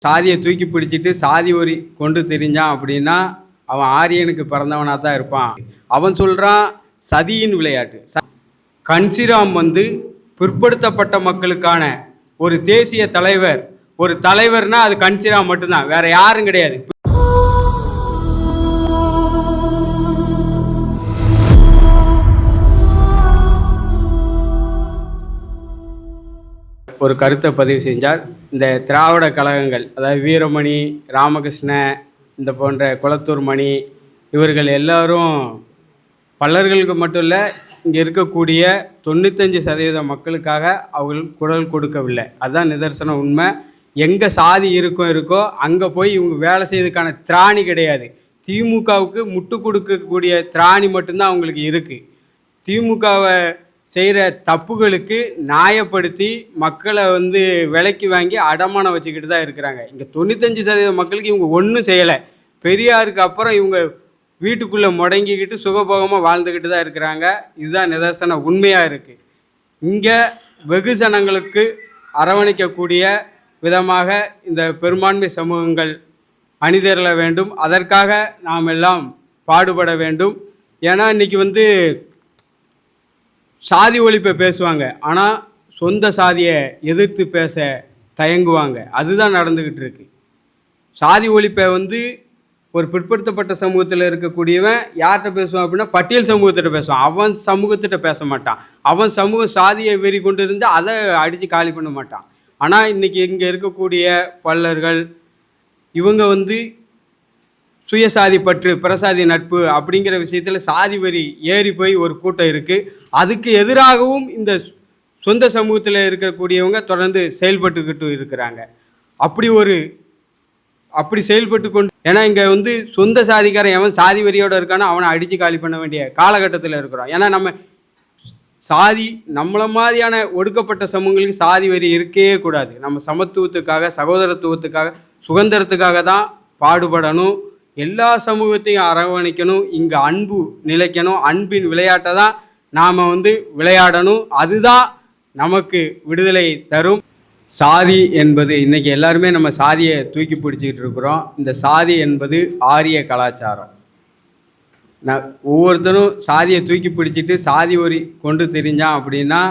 சாதியை தூக்கி பிடிச்சிட்டு சாதி ஒரி கொண்டு தெரிஞ்சான் அப்படின்னா அவன் ஆரியனுக்கு பிறந்தவனாக தான் இருப்பான். அவன் சொல்கிறான் சதியின் விளையாட்டு. கன்சிராம் பிற்படுத்தப்பட்ட மக்களுக்கான ஒரு தேசிய தலைவர். ஒரு தலைவர்னா அது கன்சிராம் மட்டும்தான், வேற யாரும் கிடையாது. ஒரு கருத்தை பதிவு செஞ்சார். இந்த திராவிட கழகங்கள், அதாவது வீரமணி, ராமகிருஷ்ண, இந்த போன்ற குளத்தூர் மணி, இவர்கள் எல்லாரும் பல்லர்களுக்கு மட்டும் இல்லை, இங்கே இருக்கக்கூடிய 95% மக்களுக்காக அவர்கள் குரல் கொடுக்கவில்லை. அதுதான் நிதர்சன உண்மை. எங்கே சாதி இருக்கோ அங்கே போய் இவங்க வேலை செய்யறதுக்கான திராணி கிடையாது. திமுகவுக்கு முட்டு கொடுக்கக்கூடிய திராணி மட்டும்தான் அவங்களுக்கு இருக்குது. திமுகவை செய்கிற தப்புகளுக்கு நியாயப்படுத்தி மக்களை விலைக்கு வாங்கி அடமானம் வச்சுக்கிட்டு தான் இருக்கிறாங்க. இங்கே 95% மக்களுக்கு இவங்க ஒன்றும் செய்யலை. பெரியாருக்கு அப்புறம் இவங்க வீட்டுக்குள்ளே முடங்கிக்கிட்டு சுகபோகமாக வாழ்ந்துக்கிட்டு தான் இருக்கிறாங்க. இதுதான் நிதர்சன உண்மையாக இருக்குது. இங்கே வெகுஜனங்களுக்கு அரவணைக்கக்கூடிய விதமாக இந்த பெரும்பான்மை சமூகங்கள் அணிதிரள வேண்டும். அதற்காக நாம் எல்லாம் பாடுபட வேண்டும். ஏன்னா இன்றைக்கி சாதி ஒழிப்பை பேசுவாங்க, ஆனால் சொந்த சாதியை எதிர்த்து பேச தயங்குவாங்க. அதுதான் நடந்துக்கிட்டு இருக்கு. சாதி ஒழிப்பை ஒரு பிற்படுத்தப்பட்ட சமூகத்தில் இருக்கக்கூடியவன் யார்கிட்ட பேசுவான் அப்படின்னா பட்டியல் சமூகத்திட்ட பேசுவான். அவன் சமூகத்திட்ட பேச மாட்டான். அவன் சமூக சாதியை வெறி கொண்டு இருந்து அதை அடித்து காலி பண்ண மாட்டான். ஆனால் இன்றைக்கி இங்கே இருக்கக்கூடிய பல்லர்கள் இவங்க சுயசாதி பற்று, பிரசாதி நட்பு அப்படிங்கிற விஷயத்தில் சாதி வரி ஏறி போய் ஒரு கூட்டம் இருக்குது. அதுக்கு எதிராகவும் இந்த சொந்த சமூகத்தில் இருக்கக்கூடியவங்க தொடர்ந்து செயல்பட்டுக்கிட்டு இருக்கிறாங்க. அப்படி செயல்பட்டு கொண்டு, ஏன்னா இங்கே சொந்த சாதிக்காரன் எவன் சாதி வரியோடு இருக்கானோ அவனை அடித்து காலி பண்ண வேண்டிய காலகட்டத்தில் இருக்கிறோம். ஏன்னா நம்ம சாதி நம்மள மாதிரியான ஒடுக்கப்பட்ட சமூகங்களுக்கு சாதி வரி இருக்கவே கூடாது. நம்ம சமத்துவத்துக்காக, சகோதரத்துவத்துக்காக, சுதந்திரத்துக்காக தான் பாடுபடணும். எல்லா சமூகத்தையும் அரவணைக்கணும். இங்கே அன்பு நிலைக்கணும். அன்பின் விளையாட்டை தான் நாம் விளையாடணும். அதுதான் நமக்கு விடுதலை தரும். சாதி என்பது இன்றைக்கி எல்லாருமே நம்ம சாதியை தூக்கி பிடிச்சிக்கிட்டு இருக்கிறோம். இந்த சாதி என்பது ஆரிய கலாச்சாரம். ஒவ்வொருத்தரும் சாதியை தூக்கி பிடிச்சிட்டு சாதி ஒரி கொண்டு தெரிஞ்சான் அப்படின்னா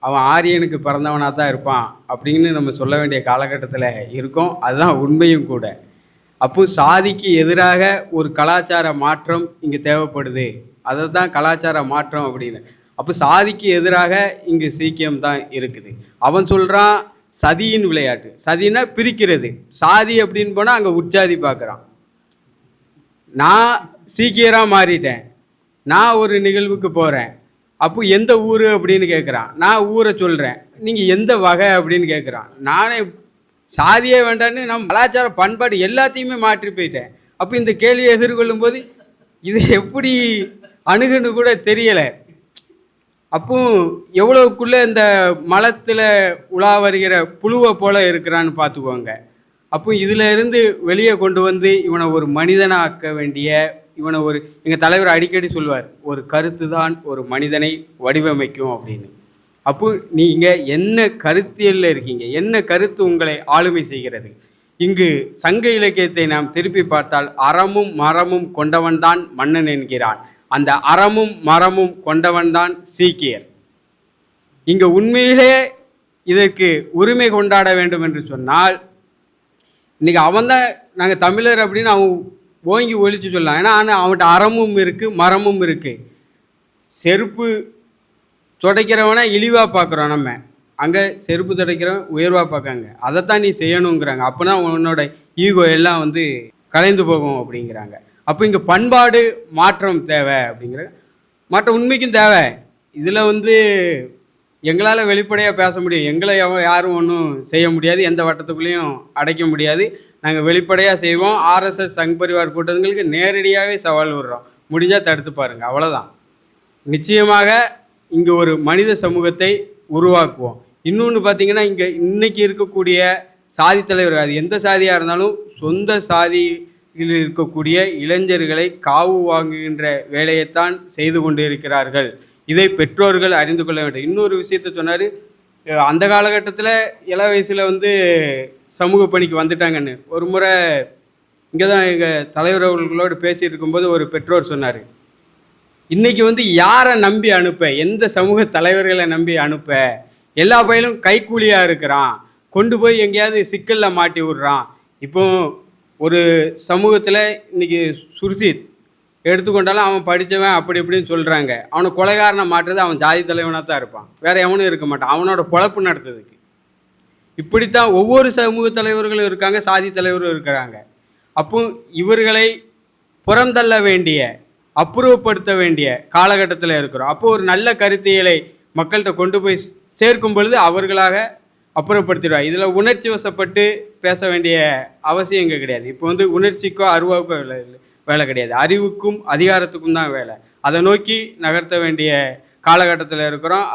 அவன் ஆரியனுக்கு பிறந்தவனாக தான் இருப்பான் அப்படின்னு நம்ம சொல்ல வேண்டிய காலகட்டத்தில் இருக்கோம். அதுதான் உண்மையும் கூட. அப்போ சாதிக்கு எதிராக ஒரு கலாச்சார மாற்றம் இங்கே தேவைப்படுது. அதை தான் கலாச்சார மாற்றம் அப்படின்னு. அப்போ சாதிக்கு எதிராக இங்கு சீக்கியம் தான் இருக்குது. அவன் சொல்கிறான் சதியின் விளையாட்டு. சதினா பிரிக்கிறது. சாதி அப்படின்னு போனால் அங்கே உற்சாதி பார்க்குறான். நான் சீக்கியராக மாறிட்டேன், நான் ஒரு நிகழ்வுக்கு போகிறேன், அப்போ எந்த ஊர் அப்படின்னு கேட்குறான். நான் ஊரை சொல்கிறேன், நீங்கள் எந்த வகை அப்படின்னு கேட்குறான். நானே சாதியே வேண்டான்னு நம்ம கலாச்சார பண்பாடு எல்லாத்தையுமே மாற்றி போயிட்டேன். அப்போ இந்த கேள்வியை எதிர்கொள்ளும் போது இது எப்படி அணுகுன்னு கூட தெரியலை. அப்போ எவ்வளோக்குள்ளே இந்த மலத்தில் உலா வருகிற புழுவை போல் இருக்கிறான்னு பார்த்துக்குவாங்க. அப்போ இதில் இருந்து வெளியே கொண்டு இவனை ஒரு மனிதனாக்க வேண்டிய, இவனை எங்கள் தலைவர் அடிக்கடி சொல்வார், ஒரு கருத்து தான் ஒரு மனிதனை வடிவமைக்கும் அப்படின்னு. அப்போ நீங்கள் என்ன கருத்தியலில் இருக்கீங்க, என்ன கருத்து உங்களை ஆளுமை செய்கிறது? இங்கு சங்க இலக்கியத்தை நாம் திருப்பி பார்த்தால் அறமும் மரமும் கொண்டவன்தான் மன்னன் என்கிறான். அந்த அறமும் மரமும் கொண்டவன்தான் சீக்கியர். இங்கே உண்மையிலே இதற்கு உரிமை கொண்டாட வேண்டும் என்று சொன்னால் இன்றைக்கி அவன்தான் நாங்கள் தமிழர் அப்படின்னு அவன் ஓங்கி ஒழிச்சு சொல்லலாம். ஏன்னா அவன்கிட்ட அறமும் இருக்குது, மரமும் இருக்குது. செருப்பு துடைக்கிறவனை இழிவாக பார்க்குறோம் நம்ம, அங்கே செருப்பு துடைக்கிறவன் உயர்வாக பார்க்காங்க. அதைத்தான் நீ செய்யணுங்கிறாங்க. அப்போனா உன்னோட ஈகோ எல்லாம் கலைந்து போகும் அப்படிங்கிறாங்க. அப்போ இங்கே பண்பாடு மாற்றம் தேவை அப்படிங்கிறாங்க. மாற்றம் உண்மைக்கும் தேவை. இதில் எங்களால் வெளிப்படையாக பேச முடியும். எங்களை யாரும் ஒன்றும் செய்ய முடியாது, எந்த வட்டத்துக்குள்ளேயும் அடைக்க முடியாது. நாங்கள் வெளிப்படையாக செய்வோம். ஆர்எஸ்எஸ் சங் பரிவார் கூட்டங்களுக்கு நேரடியாகவே சவால் விடுறோம். முடிஞ்சால் தடுத்து பாருங்கள், அவ்வளோதான். நிச்சயமாக இங்கே ஒரு மனித சமூகத்தை உருவாக்குவோம். இன்னொன்று பார்த்திங்கன்னா, இங்கே இன்றைக்கி இருக்கக்கூடிய சாதி தலைவர்கள், அது எந்த சாதியாக இருந்தாலும் சொந்த சாதியில் இருக்கக்கூடிய இளைஞர்களை காவு வாங்குகின்ற வேலையைத்தான் செய்து கொண்டு இருக்கிறார்கள். இதை பெற்றோர்கள் அறிந்து கொள்ள வேண்டும். இன்னொரு விஷயத்த சொன்னார், அந்த காலகட்டத்தில் இள வயசில் சமூக பணிக்கு வந்துட்டாங்கன்னு. ஒரு முறை இங்கே தான் எங்கள் தலைவர் அவர்களோடு பேசிட்டு இருக்கும்போது ஒரு பெற்றோர் சொன்னார், இன்றைக்கி வந்து யாரை நம்பி அனுப்ப, எந்த சமூக தலைவர்களை நம்பி அனுப்ப, எல்லா பயிலும் கைக்கூலியாக இருக்கிறான், கொண்டு போய் எங்கேயாவது சிக்கலில் மாட்டி விடுறான். இப்போ ஒரு சமூகத்தில் இன்றைக்கி சுர்ஜித் எடுத்துக்கொண்டாலும் அவன் படித்தவன் அப்படி இப்படின்னு சொல்கிறாங்க. அவனை கொலைகாரனை மாற்றுறது அவன் ஜாதி தலைவனாக தான் இருப்பான், வேறு எவனும் இருக்க மாட்டான் அவனோட பொழப்பு நடத்துறதுக்கு. இப்படித்தான் ஒவ்வொரு சமூக தலைவர்களும் இருக்காங்க, சாதி தலைவரும் இருக்கிறாங்க. அப்போ இவர்களை புறந்தள்ள வேண்டிய, அப்புறப்படுத்த வேண்டிய காலகட்டத்தில் இருக்கிறோம். அப்போது ஒரு நல்ல கருத்தியலை மக்கள்கிட்ட கொண்டு போய் சேர்க்கும் பொழுது அவர்களாக அப்புறப்படுத்திடுவார். இதில் உணர்ச்சி வசப்பட்டு பேச வேண்டிய அவசியம் இங்கே கிடையாது. இப்போ வந்து உணர்ச்சிக்கோ அருவாவுக்கோ வேலை கிடையாது, அறிவுக்கும் அதிகாரத்துக்கும் தான் வேலை. அதை நோக்கி நகர்த்த வேண்டிய காலகட்டத்தில் இருக்கிறோம்.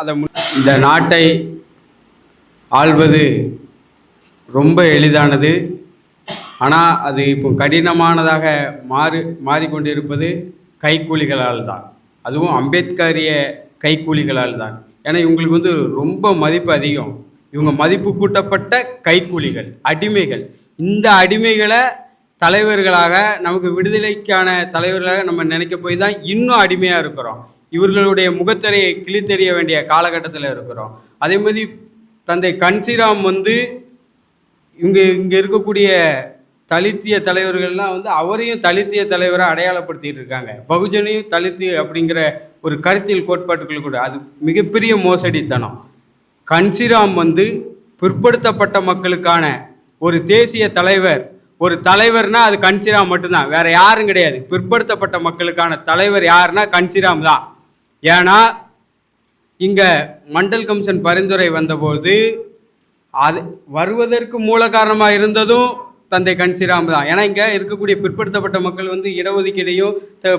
இந்த நாட்டை ஆள்வது ரொம்ப எளிதானது, ஆனால் அது இப்போ கடினமானதாக மாறிக்கொண்டிருப்பது கைக்கூலிகளால் தான். அதுவும் அம்பேத்கரிய கைக்கூலிகளால் தான். ஏன்னா இவங்களுக்கு வந்து ரொம்ப மதிப்பு அதிகம். இவங்க மதிப்பு கூட்டப்பட்ட கைக்கூலிகள், அடிமைகள். இந்த அடிமைகளை தலைவர்களாக, நமக்கு விடுதலைக்கான தலைவர்களாக நம்ம நினைக்க போய் தான் இன்னும் அடிமையாக இருக்கிறோம். இவர்களுடைய முகத்திரையை கிழித்தெறிய வேண்டிய காலகட்டத்தில் இருக்கிறோம். அதே மாதிரி தந்தை கன்சிராம் வந்து இங்கே இருக்கக்கூடிய தலித்திய தலைவர்கள்லாம் வந்து அவரையும் தலித்திய தலைவராக அடையாளப்படுத்திட்டு இருக்காங்க. பகுஜனையும் தலித்து அப்படிங்கிற ஒரு கருத்தியல் கோட்பாட்டுக்குள் கூட அது மிகப்பெரிய மோசடித்தனம். கன்சிராம் வந்து பிற்படுத்தப்பட்ட மக்களுக்கான ஒரு தேசிய தலைவர். ஒரு தலைவர்னா அது கன்சிராம் மட்டும்தான், வேற யாரும் கிடையாது. பிற்படுத்தப்பட்ட மக்களுக்கான தலைவர் யாருன்னா கன்சிராம் தான். ஏன்னா இங்கே மண்டல் கமிஷன் பரிந்துரை வந்தபோது அது வருவதற்கு மூல காரணமாக இருந்ததும் தந்தை கன்சிராம் தான். ஏன்னா இங்கே இருக்கக்கூடிய பிற்படுத்தப்பட்ட மக்கள் வந்து இடஒதுக்கீடையும்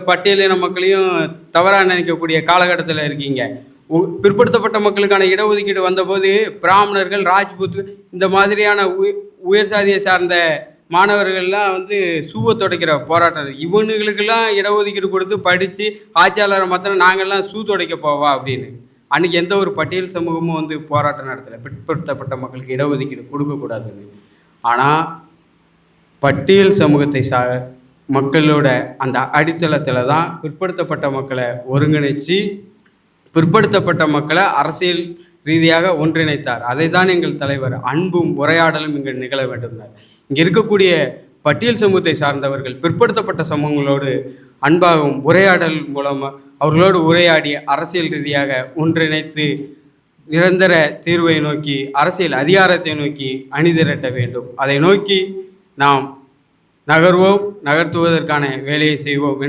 பட்டியலின மக்களையும் தவறாக நினைக்கக்கூடிய காலகட்டத்தில் இருக்கீங்க. பிற்படுத்தப்பட்ட மக்களுக்கான இடஒதுக்கீடு வந்தபோது பிராமணர்கள், ராஜ்புத் இந்த மாதிரியான உயர் சாதியை சார்ந்த மாணவர்கள்லாம் வந்து சூவை துடைக்கிற போராட்டம். இவனுங்களுக்கெல்லாம் இடஒதுக்கீடு கொடுத்து படித்து ஆட்சியாளரை மாத்திரம் நாங்கள்லாம் சூ துடைக்க போவா அப்படின்னு. அன்றைக்கி எந்த ஒரு பட்டியல் சமூகமும் வந்து போராட்டம் நடத்தலை, பிற்படுத்தப்பட்ட மக்களுக்கு இடஒதுக்கீடு கொடுக்கக்கூடாதுன்னு. ஆனால் பட்டியல் சமூகத்தை மக்களோட அந்த அடித்தளத்தில் தான் பிற்படுத்தப்பட்ட மக்களை ஒருங்கிணைச்சு பிற்படுத்தப்பட்ட மக்களை அரசியல் ரீதியாக ஒன்றிணைத்தார். அதை தான் எங்கள் தலைவர் அன்பும் உரையாடலும் இங்கே நிகழ வேண்டும்னார். இங்கே இருக்கக்கூடிய பட்டியல் சமூகத்தை சார்ந்தவர்கள் பிற்படுத்தப்பட்ட சமூகங்களோடு அன்பாகவும் உரையாடல் மூலமாக அவர்களோடு உரையாடி அரசியல் ரீதியாக ஒன்றிணைத்து நிரந்தர தீர்வை நோக்கி, அரசியல் அதிகாரத்தை நோக்கி அணிதிரட்ட வேண்டும். அதை நோக்கி நாம் நகர்வோம், நகர்த்துவதற்கான வேலையை செய்வோம்.